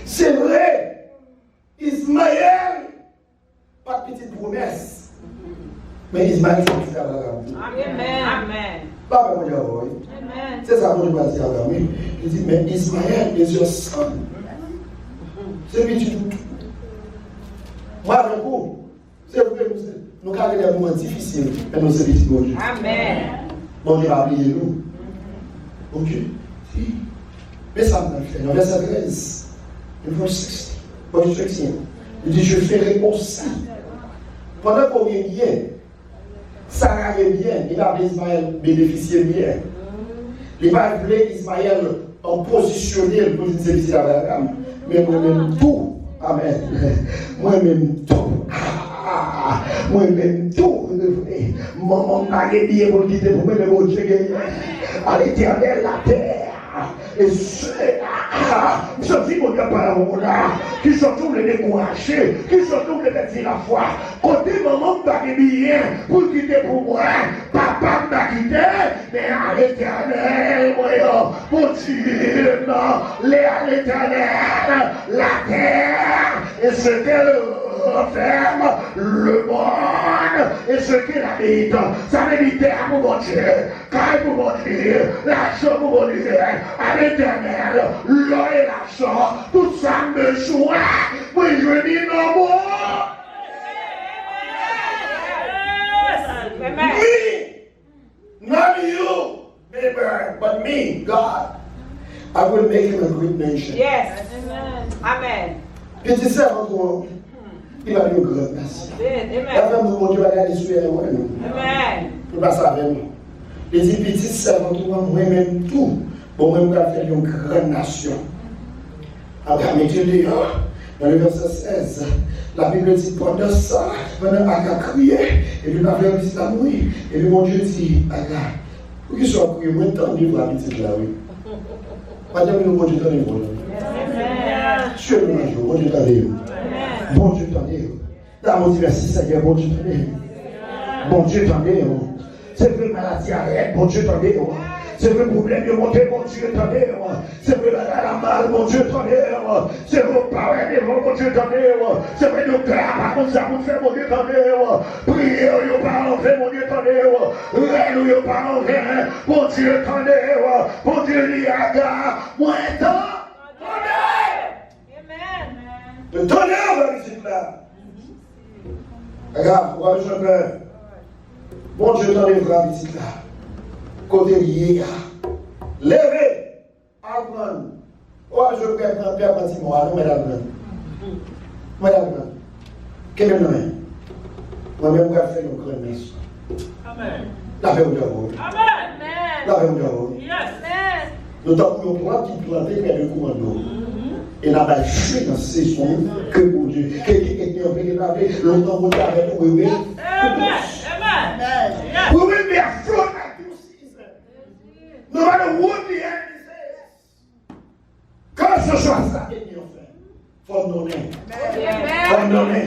C'est vrai, Ismaël, pas de petite promesse, mais Ismaël, c'est faire la gamme. Amen. Pas mon Dieu, c'est ça mon Dieu va dire à la gamme. Il dit, mais Ismaël is your son. C'est lui qui tout. Moi, avec vous, c'est vrai, nous avons des moments difficiles, mais nous sommes des Dieu. Amen. Bon Dieu va oublier nous. Ok? Mais ça m'a fait. Dans verset 13, verset 16, il dit, je ferai aussi. Pendant qu'on est bien, Sarah est bien, il va Ismaël bénéficier bien. Il va appeler Ismaël en positionner pour une service à la gamme. Mais moi-même tout, amen. Moi-même tout. Moi-même tout. Maman m'a dit pour quitter pour me le à l'éternel la terre. Et ceux-ci, mon Dieu, par là, qui sont tous les découragés, qui sont tous les petits la foi. Côté maman m'a dit pour quitter pour moi, papa m'a quitté, mais à l'éternel, mon Dieu, non, à l'éternel, la terre, et ce qu'elle referme, le monde, et ce qu'elle habite, ça veut dire terre pour mon Dieu, caille pour mon Dieu, l'argent pour mon Dieu, à l'éternel, l'or et l'argent, tout ça me joie, oui, je dis non, moi. Me, not you, neighbor, but me, God. I will make him a great nation. Yes. Amen. Petit servant, il va nous grand merci. La femme de mon Dieu va aller sur elle. Amen. Il va savoir nous. Il dit, petit servant, moi-même tout. Bon, moi, je vais faire une grande nation. Après, dehors, dans le verset 16, la Bible dit, pendant ça, pendant Aga criait, et puis ma frère dit, oui. Et puis mon Dieu dit, Aga, pour qu'il soit crié, moi, tant de la petite là, oui. Pas de bon Dieu, tant de vous. Dieu le jour, bon Dieu, tant de vous. Bon Dieu, tant de vous. Dans mon verset, Seigneur, bon Dieu, tant de vous. Bon Dieu, tant de vous. C'est vrai, maladie arrête, bon Dieu, tant de vous. C'est vrai, problème de monter, mon Dieu, attendez-moi. C'est vrai, la mal, mon Dieu, attendez-moi. C'est vrai, parler devant, mon Dieu, attendez-moi. C'est vrai, nous crains, par contre, ça vous fait, mon Dieu, attendez-moi. Priez, vous pas enlever, mon Dieu, attendez-moi. Rêve, vous pas enlever, mon Dieu, attendez-moi. Mon Dieu, dit, Aga, moi, temps. Amen. Le tonnerre va ici, là. Regarde, pourquoi je peur? Mon Dieu, t'enlèvera ici, là. Côté lié, levez, apprendre. Oh, je vais prendre Pierre Patimoine, madame. Madame, quel est le nom? Moi-même, je vais faire une grande messe. Amen. La paix au diable. Amen. La paix au diable. Yes. Nous avons une plante qui plantait près du courant d'eau. Et la balle chute dans ces sons que mon Dieu, qui est fait longtemps vous avez nous, oui. Amen. We will be afraid at due season. No matter what the enemy says. Quand ce soit ça, il faut donner. Faut donner.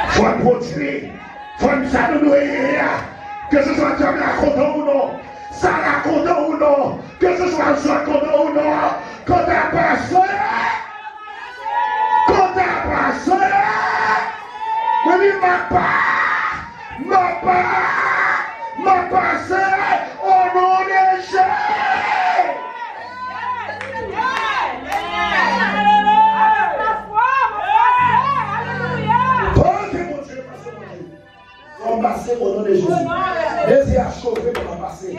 Faut produire. Faut ça nous donner. Que ce soit jamais à content ou non. Ça à content ou non. Que ce soit content ou non. Quand t'as passé. Quand t'as passé. Oui, ma passé au nom de Jésus. On passer au nom de Jésus. Jésus a chauffé pour la passer.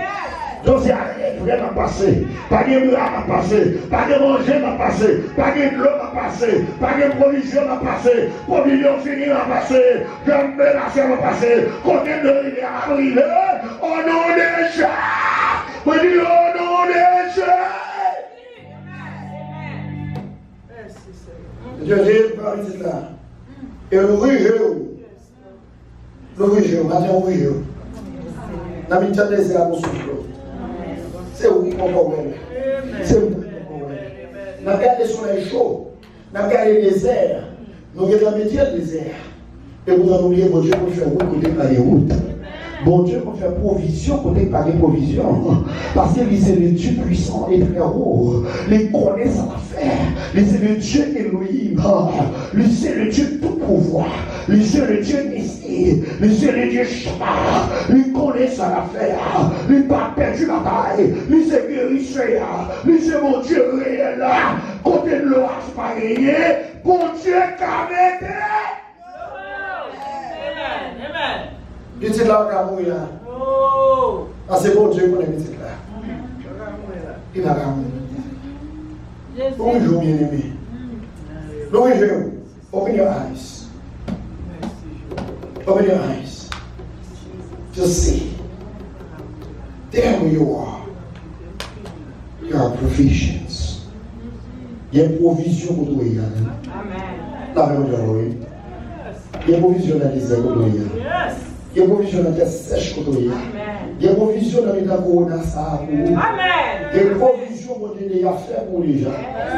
Jésus a vraiment passé. Pas de mur à passer. Pas de manger à passer. Pas de l'eau à passer. Pas de provision à passer. Provision finie à passer. Jamais la chair à passer. Combien de rivières à arriver. Au nom de Jésus. On dit au nom de Jésus. Dieu dit, par ici là. Et l'ouvrir, maintenant ouvrir. La mitad des à mon souffle. C'est où il comprend. C'est où il comprend. Nous regardons sur les chauds. Nous regardons les déserts. Nous regardons le désert. Et vous en oubliez, bon Dieu, pour faire route, côté pas des routes. Bon Dieu, pour faire provision, côté pas des provisions. Parce que c'est le Dieu puissant et très haut. Les connaît sa affaire. C'est le Dieu Elohim. Lui, c'est le Dieu tout pouvoir. Lui, c'est le Dieu Nissi. Lui, c'est le Dieu Shabbat. Lui, connaît sa affaire. Lui, pas perdu la bataille. Lui, c'est guérisseur. Lui, c'est mon Dieu réel. Côté de l'orage, pas gagné. Bon Dieu, qu'arrêtez. Amen. Petit là, Kamouille là. Oh. Ah, c'est bon Dieu qu'on est petit là. Il a Kamouille. Bonjour, bien-aimé. Bonjour. Open your eyes. Open your eyes. Just see. There where you are. You are provisions. Il y a une provision pour toi. Amen. La même chose. Il y a une provision dans les ailes pour toi. Yes. Il y a une provision dans les sèches pour toi. Amen. Il y a une provision dans les corona. Amen. Il y a une provision pour les affaires pour les gens.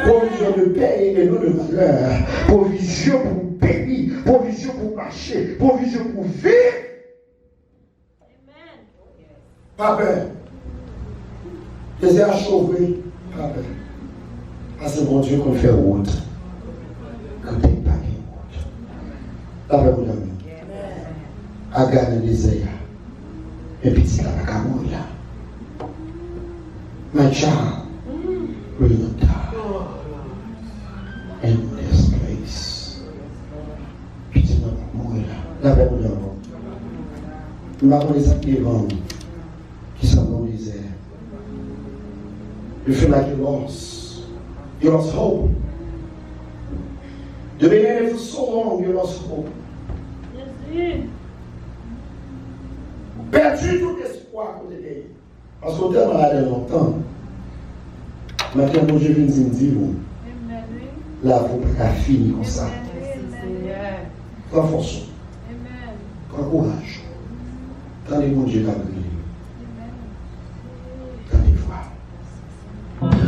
Provision de paix et non de malheur. Provision pour bénir. Provision pour marcher. Provision pour vivre. Pas peur. Les airs chauffés. Pas peur. Parce que mon Dieu qu'on fait route. Quand t'es pas qui route. La paix pour l'amour. À gagner les airs. Et puis c'est là la camoufle là. My child will not die in this place. Puis c'est là la mourir là. La paix pour l'amour. Nous avons les activants qui sont dans les airs. You feel like you lost hope. You've been in it for so long, you lost hope. Perdu tout espoir côté d'elle. Parce qu'on t'a malade longtemps. Maintenant, moi je viens de dire, là, vous ne pouvez pas finir comme ça. Prends force. Prends courage. Tendez mon Dieu dans le milieu.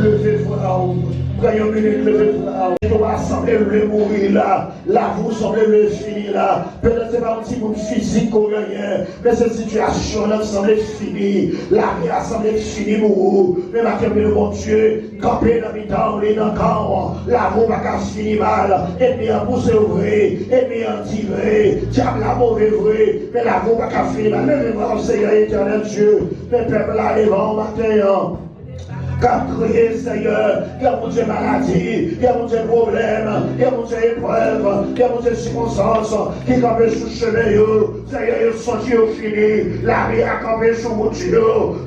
Levez-vous à haut. Quand levez-vous à haut. On va sembler le mourir là. Là, vous semblez le finir là. Peut-être c'est pas un petit monde physique ou rien. Mais cette situation là semble finie. La vie a semblé finie pour vous. Mais ma femme, le bon Dieu, camper dans le temps, les dans le camp. La vie va pas finir mal. Et bien, vous c'est vrai. Et bien, tirer. Diable la mauvaise vrai. Mais la vie va pas finir mal. Levez-vous, Seigneur éternel Dieu. Le peuple là, les vents matin. Car crier Seigneur, il y a mon Dieu maladie, il y a mon Dieu problème, il y a mon Dieu épreuve, il y a mon Dieu circonstance, qui campent sous chemin, Seigneur, ils sont Dieu fini, la vie a campé sous mon Dieu,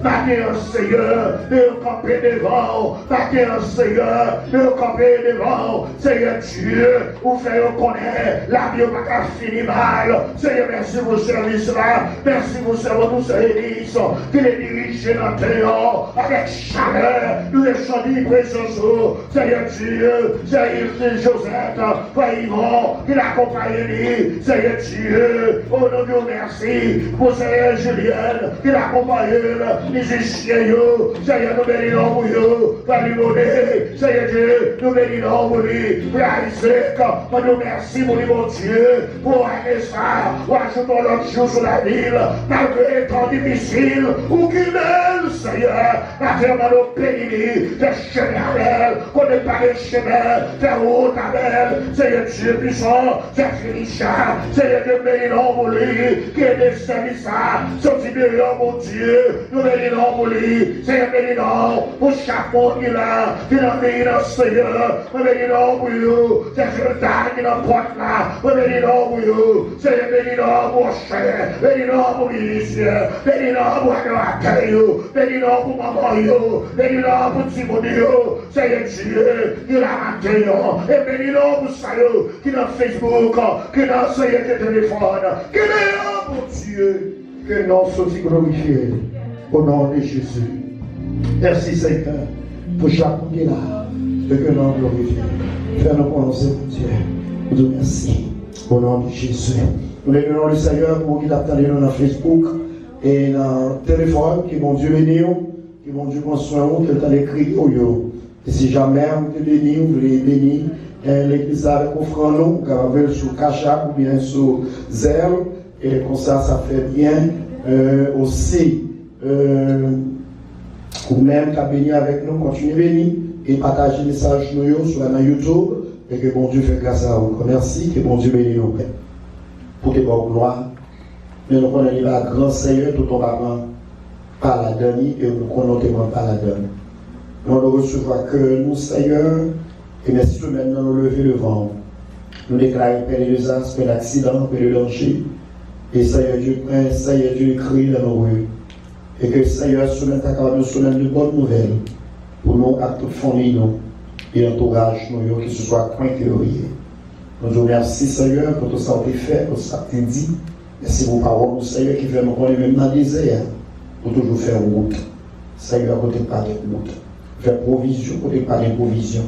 matin Seigneur, ils campent devant, matin Seigneur, ils campent devant, Seigneur Dieu, vous faites reconnaître, la vie n'a pas fini mal, Seigneur, merci pour ce service là, merci pour ce service, qui les dirige dans le terre, avec chaleur. Nous les choisis précieux, Seigneur Dieu, Seigneur Joseph, Frère Yvon, qui l'accompagne, Seigneur Dieu, au nom de merci, pour Seigneur Julien, qui l'accompagne, les musiciens, Seigneur, nous bénissons pour eux, Frère Limoné, Seigneur Dieu, nous bénissons pour lui, Frère Isaac, nous merci pour lui, mon Dieu, pour aider ça, pour ajouter l'autre jour sur la ville, malgré les temps difficiles, ou qui mêle, Seigneur, la terre dans nos pays, des chemins avec elle, qu'on n'est pas les chemins, faire route avec elle, Seigneur Dieu puissant, c'est Richard, Seigneur Dieu bénissons pour lui, qui est des services, sorti de l'homme, mon Dieu, nous bénissons pour lui, Seigneur bénissons pour chaque monde qui l'a, qui l'a mis dans Seigneur, nous bénissons pour vous, c'est le temps qui nous porte là, nous bénissons pour vous, Seigneur bénissons pour cher, bénissons pour l'Église, bénissons pour l'accueil, bénissons pour maman, bénissons pour Timothée, Seigneur Dieu, qui l'a maté, et bénissons pour ça, qui dans Facebook, qui dans Seigneur de téléphone, qui est pour Dieu, que nom soit glorifié, au nom de Jésus. Merci Seigneur, pour chaque monde qui est là, de que nom glorifié. Fais-nous prononcer, mon Dieu. Nous te remercions, au nom de Jésus. Nous les donnons le Seigneur pour qu'il attende nous dans Facebook et dans le téléphone, qui mon Dieu bénisse. Que mon Dieu prend soin de vous, que tu as écrit au yo. Et si jamais vous te bénissez, vous voulez bénir, l'église avec offrant nous, capable sur Cachap ou bien sur Zelle, et comme ça fait bien aussi. Ou même qui a béni avec nous, continuez béni et partagez le message sur YouTube et que bon Dieu fait grâce à vous. Merci, que bon Dieu bénisse nous. Pour que bon gloire. Mais nous connaissons pas grand Seigneur, tout ton papa, par la dernière et nous connaissons pas la dernière. Nous ne recevons que nous, Seigneur, et merci maintenant nous lever le vent. Nous déclarons que les désastres, l'accident, le danger. Et Seigneur Dieu crie dans nos rues. Et que Seigneur semaine ta capable de soumettre de bonnes nouvelles pour nous à toute famille nous et l'entourage nous que ce soit point théorie. Nous vous remercions Seigneur pour tout ça que tu fait, pour tout ça que tu dit. Merci pour parole nous Seigneur qui fait nous connaître même dans le désert pour toujours faire route. Seigneur côté par route. Faire provision côté par provision.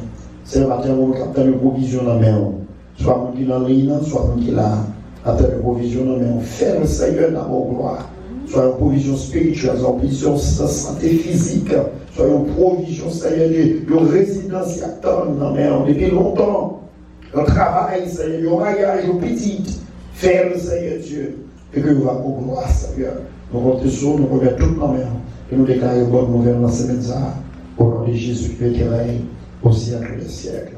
Seigneur matin nous capter de provision dans main. Soit mon qui dans l'île, soit mon qui là capter de provision dans main. Faire le Seigneur d'abord gloire. Soit une provision spirituelle, soit une provision santé physique, soit une provision, Seigneur Dieu, une résidence qui attend depuis longtemps, un travail, Seigneur, un mariage petit, faire le Seigneur Dieu, et que vous va pour gloire, Seigneur. Nous comptons sur nous remettons tout dans la main, et nous déclarons bonne nouvelle dans cette semaine, au nom de Jésus, qui règne au siècle des siècles.